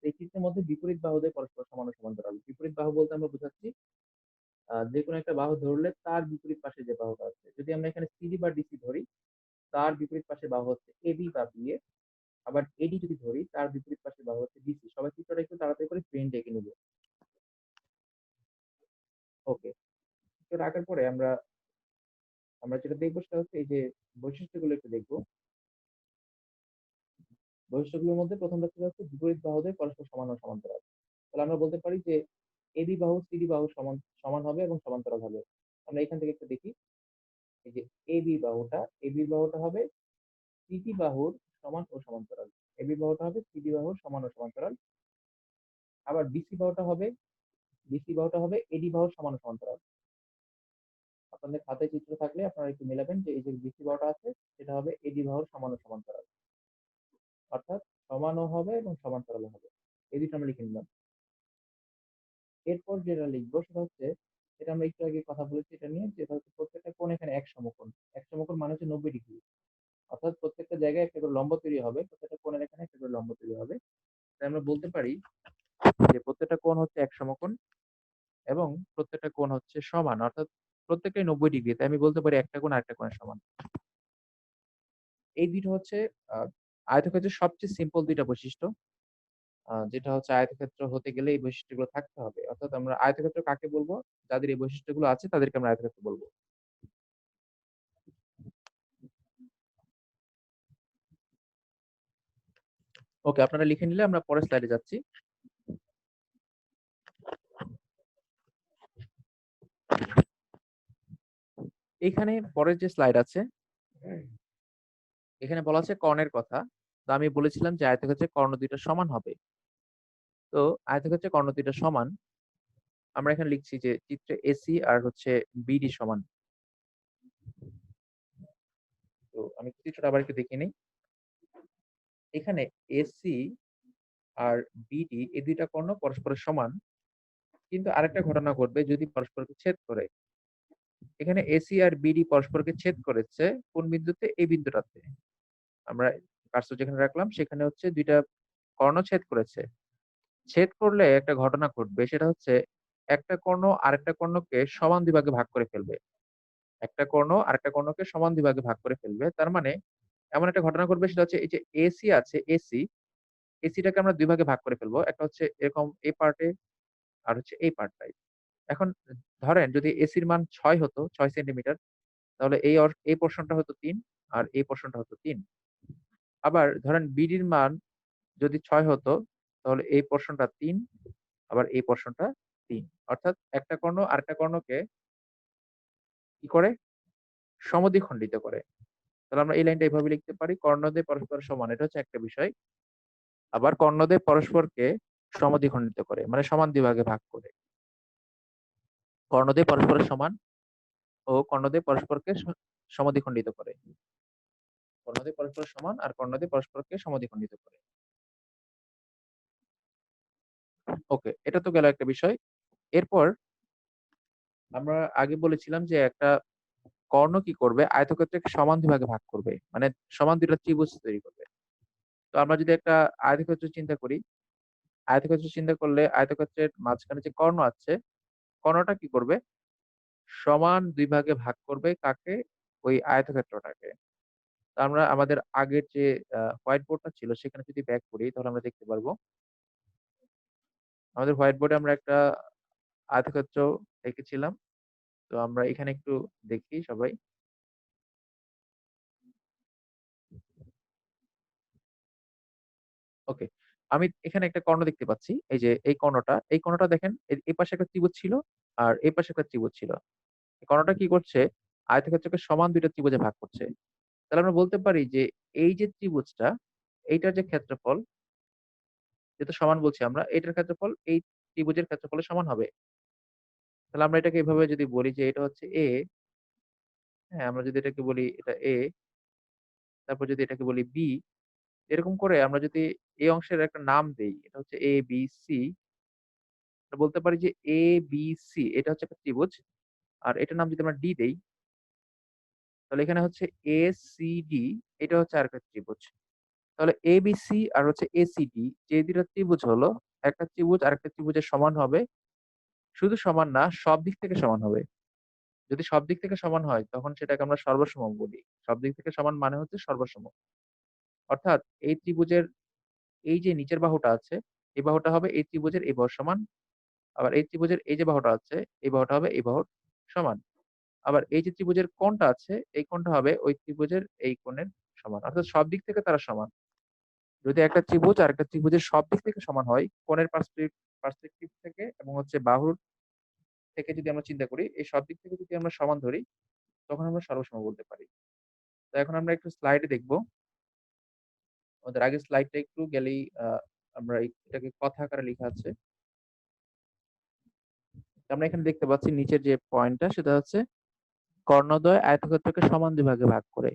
S1: এই চিত্রের মধ্যে বিপরীত বাহুদ্বয় পরস্পর সমান ও সমান্তরাল। বিপরীত বাহু বলতে আমরা বোঝাচ্ছি যেকোনো একটা বাহু ধরলে তার বিপরীত পাশে যে বাহুটা আছে। যদি আমরা এখানে সিডি বা ডিসি ধরি, তার বিপরীত পাশের বাহু হচ্ছে এবি বা বিএ। আবার এডি যদি ধরি, তার বিপরীত পাশের বাহু হচ্ছে ডিসি। সবাই চিত্রটা একটু তাড়াতাড়ি করে ফ্রি হ্যান্ডে এঁকে নিব। ওকে। চিত্রটা আঁকার পরে আমরা আমরা যেটা দেখবো সেটা হচ্ছে এই যে বৈশিষ্ট্যগুলো একটু দেখবো। বৈশিষ্ট্যগুলোর মধ্যে ১ম টা হচ্ছে বিপরীত বাহুদ্বয় পরস্পর সমান ও সমান্তরাল। তাহলে আমরা বলতে পারি যে এবি বাহু সিডি বাহু সমান সমান হবে এবং সমান্তরাল হবে। আমরা এখান থেকে একটু দেখি। এই যে এবি বাহুটা হবে সিডি বাহুর সমান ও সমান্তরাল। এবি বাহুটা হবে সিডি বাহুর সমান ও সমান্তরাল। আবার বিসি বাহুটা হবে এডি বাহুর সমান ও সমান্তরাল। আপনাদের খাতায় চিত্র থাকলে আপনারা একটু মেলাবেন যে এই যে বিসি বাহুটা আছে সেটা হবে এডি বাহুর সমান ও সমান্তরাল। অর্থাৎ সমানও হবে এবং সমান্তরালও হবে। এই দুটো আমরা লিখে নিলাম। এরপর যেটা লিখবো সেটা হচ্ছে, এটা আমরা একটু আগে কথা বলেছি এটা নিয়ে, যেটা হচ্ছে প্রত্যেকটা কোণ এখানে এক সমকোণ। এক সমকোণ মানে হচ্ছে ৯০ ডিগ্রি। অর্থাৎ প্রত্যেকটা জায়গায় একটা করে লম্ব তৈরি হবে। প্রত্যেকটা কোণের এখানে একটা করে লম্ব তৈরি হবে। তাই আমরা বলতে পারি যে প্রত্যেকটা কোণ হচ্ছে এক সমকোণ এবং প্রত্যেকটা কোণ হচ্ছে সমান। অর্থাৎ প্রত্যেকটাই ৯০ ডিগ্রি। তাই আমি বলতে পারি একটা কোণ আরেকটা কোণের সমান। এই দুটো হচ্ছে আ আয়তক্ষেত্রের সবচেয়ে সিম্পল ২ টা বৈশিষ্ট্য। যেটা হচ্ছে আয়তক্ষেত্র হতে গেলে এই বৈশিষ্ট্যগুলো থাকতে হবে। অর্থাৎ আমরা আয়তক্ষেত্র কাকে বলবো? যাদের এই বৈশিষ্ট্যগুলো আছে তাদেরকে আমরা আয়তক্ষেত্র বলব। ওকে, আপনারা লিখে নিলে আমরা পরের স্লাইডে যাচ্ছি। এখানে পরের যে স্লাইড আছে, এখানে বলা আছে কর্ণের কথা। তো আমি বলেছিলাম যে আয়তক্ষেত্রের কর্ণ ২ টা সমান হবে। তো আয়তক্ষেত্রের কর্ণ ২ টা সমান। আমরা এখানে লিখছি যে চিত্রে এসি আর হচ্ছে বিডি সমান। তো আমি চিত্রটা আবার একটু দেখিয়ে নেই। এখানে এসি আর বিডি এই ২ টা কর্ণ পরস্পরের সমান। কিন্তু আরেকটা ঘটনা ঘটবে যদি পরস্পরকে ছেদ করে। এখানে এসি আর বিডি পরস্পরকে ছেদ করেছে কোন বিন্দুতে? এই বিন্দুটাতে। আমরা কার্সর যেখানে রাখলাম সেখানে হচ্ছে ২ টা কর্ণ ছেদ করেছে। ছেদ করলে একটা ঘটনা ঘটবে সেটা হচ্ছে একটা কর্ণ আরেকটা কর্ণকে সমান ২ ভাগে ভাগ করে ফেলবে। একটা কর্ণ আরেকটা কর্ণকে সমান ২ ভাগে ভাগ করে ফেলবে। তার মানে এমন একটা ঘটনা ঘটবে সেটা হচ্ছে এই যে এসি আছে এসিটাকে আমরা ২ ভাগে ভাগ করে ফেলবো। একটা হচ্ছে এরকম এই পার্টে আর হচ্ছে এই পার্টটায়। এখন ধরেন যদি এসির মান ৬ হতো, ৬ সেন্টিমিটার, তাহলে এই পোরশনটা হতো ৩ আর এই পোরশনটা হতো ৩। আবার ধরেন বিডির মান যদি ৬ হতো, তাহলে এই পোরশনটা ৩ আবার এই পোরশনটা ৩। অর্থাৎ একটা কর্ণ আরেকটা কর্ণকে কি করে? সমদ্বিখণ্ডিত করে। তাহলে আমরা এই লাইনটা এভাবে লিখতে পারি, কর্ণদ্বয় পরস্পর সমান। এটা হচ্ছে একটা বিষয়। আবার কর্ণদ্বয় পরস্পরকে সমদ্বিখণ্ডিত করে, মানে সমান ২ ভাগে ভাগ করে। কর্ণদ্বয় পরস্পরের সমান ও কর্ণদ্বয় পরস্পরকে সমদ্বিখণ্ডিত করে। কর্ণদ্বয় পরস্পরের সমান আর কর্ণদ্বয় পরস্পরকে সমদ্বিখণ্ডিত করে। ওকে, এটা তো গেল একটা বিষয়। এরপর আমরা আগে বলেছিলাম যে একটা কর্ণ কি করবে? আয়তক্ষেত্রকে সমান ২ ভাগে ভাগ করবে। মানে সমান ২ টা ত্রিভুজ তৈরি করবে। তো আমরা যদি একটা আয়তক্ষেত্র চিন্তা করি, আয়তক্ষেত্র চিন্তা করলে আয়তক্ষেত্রের মাঝখানে যে কর্ণ আছে, কর্ণটা কি করবে? সমান ২ ভাগে ভাগ করবে কাকে? ওই আয়তক্ষেত্রটাকে। তো আমরা আমাদের আগের যে হোয়াইট বোর্ডটা ছিল সেখানে যদি ব্যাক করি তাহলে আমরা দেখতে পারবো। আমাদের হোয়াইট বোর্ডে আমরা একটা আয়তক্ষেত্র এঁকেছিলাম। তো আমরা এখানে একটু দেখি সবাই। ওকে। আমি এখানে একটা কর্ণ দেখতে পাচ্ছি। এই যে এই কর্ণটা দেখেন এই পাশে একটা ত্রিভুজ ছিল আর এই পাশে একটা ত্রিভুজ ছিল। এই কর্ণটা কি করছে? আয়তক্ষেত্রকে সমান ২ টা ত্রিভুজে ভাগ করছে। তাহলে আমরা বলতে পারি যে এই যে ত্রিভুজটা, এইটার যে ক্ষেত্রফল, যেহেতু সমান বলছি আমরা, এটার ক্ষেত্রফল এই ত্রিভুজের ক্ষেত্রফলের সমান হবে। তাহলে আমরা এটাকে এভাবে যদি বলি যে এটা হচ্ছে A, হ্যাঁ? আমরা যদি এটাকে বলি এটা A, তারপর যদি এটাকে বলি B, এরকম করে আমরা যদি এই অংশের একটা নাম দেই, এটা হচ্ছে A, B, C, আমরা বলতে পারি যে A, B, C এটা হচ্ছে একটা ত্রিভুজ। আর এটার নাম যদি আমরা D দেই, তাহলে এখানে হচ্ছে ACD, এটা হচ্ছে আরেকটা ত্রিভুজ। তাহলে ABC আর হচ্ছে ACD যে ২ টা ত্রিভুজ হলো, একটা ত্রিভুজ আরেকটা ত্রিভুজের সমান হবে। শুধু সমান না, সব দিক থেকে সমান হবে। যদি সব দিক থেকে সমান হয় তখন সেটাকে আমরা সর্বসম বলি। সব দিক থেকে সমান মানে হচ্ছে সর্বসম। অর্থাৎ এই ত্রিভুজের এই যে নিচের বাহুটা আছে, এই বাহুটা হবে এই ত্রিভুজের এই বাহুর সমান। আবার এই ত্রিভুজের এই যে বাহুটা আছে, এই বাহুটা হবে এই বাহুর সমান। আবার এই যে ত্রিভুজের কোণটা আছে, এই কোণটা হবে ওই ত্রিভুজের এই কোণের সমান। অর্থাৎ সব দিক থেকে তারা সমান। যদি একটা ত্রিভুজ আরেকটা ত্রিভুজের সব দিক থেকে সমান হয়, কোণের পার্সপেক্টিভ থেকে এবং হচ্ছে বাহুর থেকে যদি আমরা চিন্তা করি, এই সব দিক থেকে যদি আমরা সমান ধরি, তখন আমরা সর্বসম বলতে পারি। তো এখন আমরা একটু স্লাইডে দেখব। আমাদের আগের স্লাইডটা একটু গেলেই আমরা এটাকে কথা আকারে লেখা আছে। আমরা এখানে দেখতে পাচ্ছি নিচের যে পয়েন্টটা সেটা হচ্ছে কর্ণদ্বয় আয়তক্ষেত্রকে সমান ২ ভাগে ভাগ করে।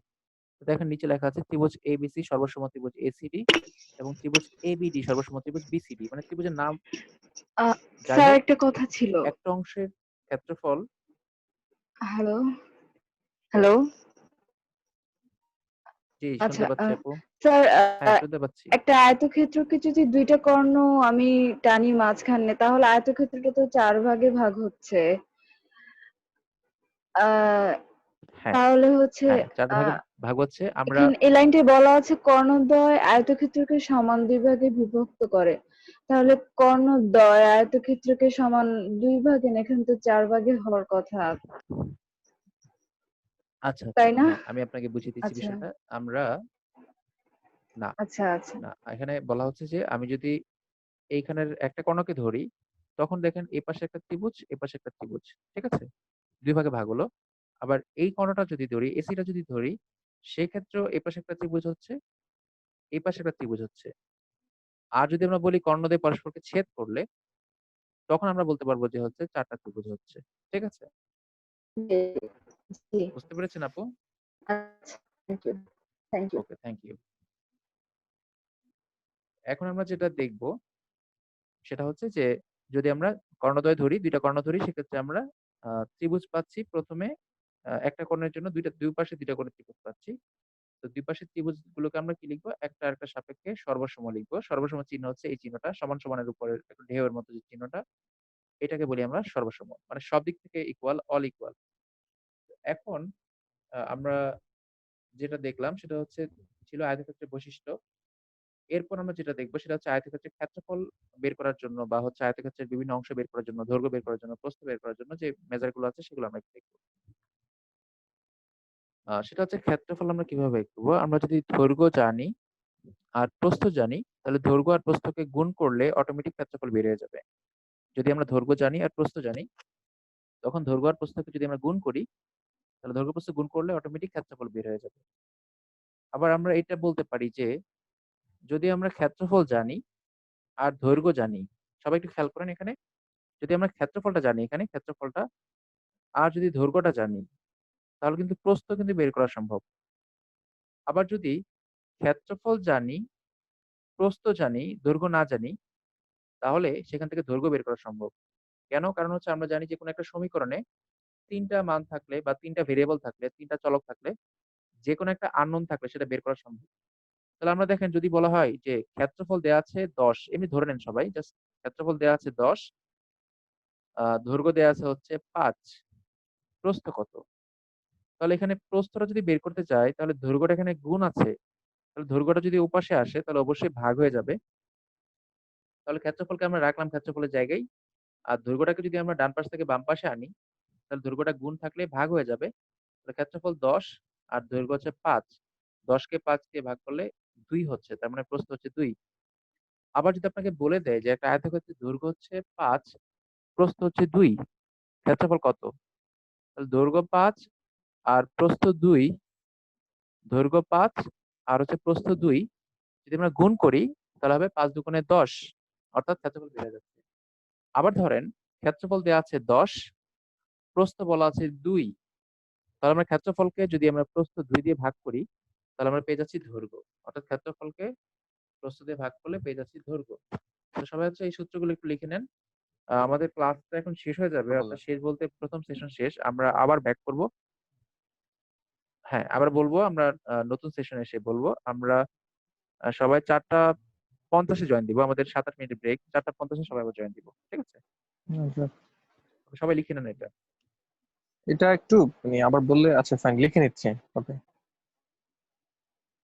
S1: তো দেখেন নিচে লেখা আছে ত্রিভুজ ABC সর্বসম ত্রিভুজ ACD এবং ত্রিভুজ ABD সর্বসম ত্রিভুজ BCD। মানে ত্রিভুজের নাম যাই
S2: স্যার
S1: হোক,
S2: একটা কথা ছিল।
S1: একটা অংশের ক্ষেত্রফল
S2: হ্যালো, হ্যালো।
S1: জি,
S2: আচ্ছা,
S1: শুনতে পাচ্ছি আপু।
S2: স্যার,
S1: হ্যাঁ, শুনতে পাচ্ছি।
S2: একটা আয়তক্ষেত্রকে যদি ২ টা কর্ণ আমি টানি মাঝখানে, তাহলে আয়তক্ষেত্রটা তো ৪ ভাগে ভাগ হচ্ছে। আ
S1: হ্যাঁ,
S2: তাহলে হচ্ছে
S1: হ্যাঁ, ৪
S2: আ
S1: ভাগে ভাগ হচ্ছে। আমরা
S2: এখানে এই লাইনটায় বলা আছে কর্ণদ্বয় আয়তক্ষেত্রকে সমান ২ ভাগে বিভক্ত করে। তাহলে কর্ণদ্বয় আয়তক্ষেত্রকে সমান ২ ভাগে না, এখানে তো ৪ ভাগে হওয়ার কথা।
S1: আচ্ছা, আচ্ছা।
S2: তাই না?
S1: হ্যাঁ, আমি আপনাকে বুঝিয়ে দিচ্ছি
S2: আচ্ছা,
S1: বিষয়টা। আমরা না,
S2: আচ্ছা, আচ্ছা।
S1: না, এখানে বলা হচ্ছে যে আমি যদি এইখানের একটা কর্ণকে ধরি, তখন দেখেন এই পাশে একটা ত্রিভুজ, এ পাশে একটা ত্রিভুজ। ঠিক আছে? ২ ভাগে ভাগ হলো। আবার এই কর্ণটা যদি ধরি, এসিটা যদি ধরি, সেক্ষেত্রেও এ পাশে একটা ত্রিভুজ হচ্ছে, এই পাশে একটা ত্রিভুজ হচ্ছে। আর যদি আমরা বলি কর্ণ দিয়ে পরস্পরকে ছেদ করলে, তখন আমরা বলতে পারবো যে হচ্ছে ৪ টা ত্রিভুজ হচ্ছে। ঠিক আছে?
S2: জি, জি।
S1: বুঝতে পেরেছেন আপু?
S2: আচ্ছা, thank you. Thank you.
S1: Okay, thank you. এখন আমরা যেটা দেখব সেটা হচ্ছে যে যদি আমরা কর্ণদ্বয় ধরি, ২ টা কর্ণ ধরি সেক্ষেত্রে আমরা ত্রিভুজ পাচ্ছি ১ম এ একটা কর্ণের জন্য ২ পাশে ২ টা করে ত্রিভুজ পাচ্ছি। তো ২ পাশের ত্রিভুজগুলোকে আমরা কি লিখবো? একটা আরেকটার সাপেক্ষে সর্বসম লিখবো। সর্বসম চিহ্ন হচ্ছে এই চিহ্নটা, সমান সমানের উপরের একটা ঢেউয়ের মতো যে চিহ্নটা, এটাকে বলি আমরা সর্বসম। মানে সব দিক থেকে ইকুয়াল, অল ইকুয়াল। এখন আমরা যেটা দেখলাম সেটা হচ্ছে ছিল আয়তক্ষেত্রের বৈশিষ্ট্য। এরপর আমরা যেটা দেখবো সেটা হচ্ছে আয়তক্ষেত্রের ক্ষেত্রফল বের করার জন্য বা হচ্ছে আয়তক্ষেত্রের বিভিন্ন অংশ বের করার জন্য, দৈর্ঘ্য বের করার জন্য, প্রস্থ বের করার জন্য যে মেজার গুলো আছে সেগুলো আমরা একটু দেখব। সেটা হচ্ছে ক্ষেত্রফল আমরা কিভাবে বের করব? আমরা যদি দৈর্ঘ্য জানি আর প্রস্থ জানি, তাহলে দৈর্ঘ্য আর প্রস্থকে গুণ করলে অটোমেটিক ক্ষেত্রফল বের হয়ে যাবে। যদি আমরা দৈর্ঘ্য জানি আর প্রস্থ জানি, তখন দৈর্ঘ্য আর প্রস্থকে যদি আমরা গুণ করি, তাহলে দৈর্ঘ্য প্রস্থ গুণ করলে অটোমেটিক ক্ষেত্রফল বের হয়ে যাবে। আবার আমরা এটা বলতে পারি যে যদি আমরা ক্ষেত্রফল জানি আর দৈর্ঘ্য জানি। সবাই একটু খেয়াল করেন এখানে। যদি আমরা ক্ষেত্রফলটা জানি এখানে ক্ষেত্রফলটা আর যদি দৈর্ঘ্যটা জানি তাহলে কিন্তু প্রস্থ কিন্তু বের করা সম্ভব। আবার যদি ক্ষেত্রফল জানি, প্রস্থ জানি, দৈর্ঘ্য না জানি তাহলে সেখান থেকে দৈর্ঘ্য বের করা সম্ভব। কেন? কারণ হচ্ছে আমরা জানি যে কোনো একটা সমীকরণে ৩ টা মান থাকলে বা ৩ টা ভেরিয়েবল থাকলে, ৩ টা চলক থাকলে যেকোনো একটা আননোন থাকলে সেটা বের করা সম্ভব। তাহলে আমরা দেখেন যদি বলা হয় যে ক্ষেত্রফল দেয়া আছে ১০, এমনি ধরে নেন সবাই জাস্ট ক্ষেত্রফল দেয়া আছে ১০, দৈর্ঘ্য দেয়া আছে হচ্ছে ৫, প্রস্থ কত? তাহলে এখানে প্রস্থটা যদি বের করতে চাই তাহলে দৈর্ঘ্যটা এখানে গুণ আছে। তাহলে দৈর্ঘ্যটা যদি ওপাশে আসে তাহলে অবশ্যই ভাগ হয়ে যাবে। তাহলে ক্ষেত্রফলকে আমরা রাখলাম ক্ষেত্রফলের জায়গায়। আর দৈর্ঘ্যটাকে যদি আমরা ডান পাশ থেকে বাম পাশে আনি তাহলে দৈর্ঘ্যটা গুণ থাকলে ভাগ হয়ে যাবে। তাহলে ক্ষেত্রফল ১০ আর দৈর্ঘ্য হচ্ছে ৫। ১০ কে ৫ দিয়ে ভাগ করলে ২ হচ্ছে। তার মানে প্রস্থ হচ্ছে ২। আবার যদি আপনাকে বলে দেয় যে একটা আয়তক্ষেত্রের দৈর্ঘ্য হচ্ছে ৫, প্রস্থ হচ্ছে ২, ক্ষেত্রফল কত? তাহলে দৈর্ঘ্য ৫ আর প্রস্থ ২, দৈর্ঘ্য ৫ আর হচ্ছে প্রস্থ ২ যদি আমরা গুণ করি তাহলে হবে ৫ দুগুণে ১০, অর্থাৎ ক্ষেত্রফল বেড়ে যাচ্ছে। আবার ধরেন ক্ষেত্রফল দেয়া আছে ১০, প্রস্থ বলা আছে ২। তাহলে আমরা ক্ষেত্রফলকে যদি আমরা প্রস্থ ২ দিয়ে ভাগ করি তাহলে আমরা পেয়ে যাচ্ছি দৈর্ঘ্য। অর্থাৎ ক্ষেত্রফলকে প্রস্থ দিয়ে ভাগ করলে পেয়ে যাচ্ছি দৈর্ঘ্য। তো সবাই হচ্ছে এই সূত্রগুলো একটু লিখে নেন। আমাদের ক্লাসটা এখন শেষ হয়ে যাবে।
S3: বলেন।
S1: অর্থাৎ শেষ বলতে ১ম সেশন শেষ। আমরা আবার ব্যাক করব। হ্যাঁ, আবার বলব আমরা নতুন সেশনে এসে বলব। আমরা সবাই ৪টা ৫০ এ জয়েন দিব। আমাদের ৭-৮ মিনিটের ব্রেক। ৪টা ৫০ এ সবাই আবার জয়েন দিব। ঠিক আছে?
S3: আচ্ছা।
S1: সবাই লিখে নেন এটা।
S3: এটা একটু মানে আবার বললে, আচ্ছা ফাইন, লিখে নিচ্ছি। ওকে।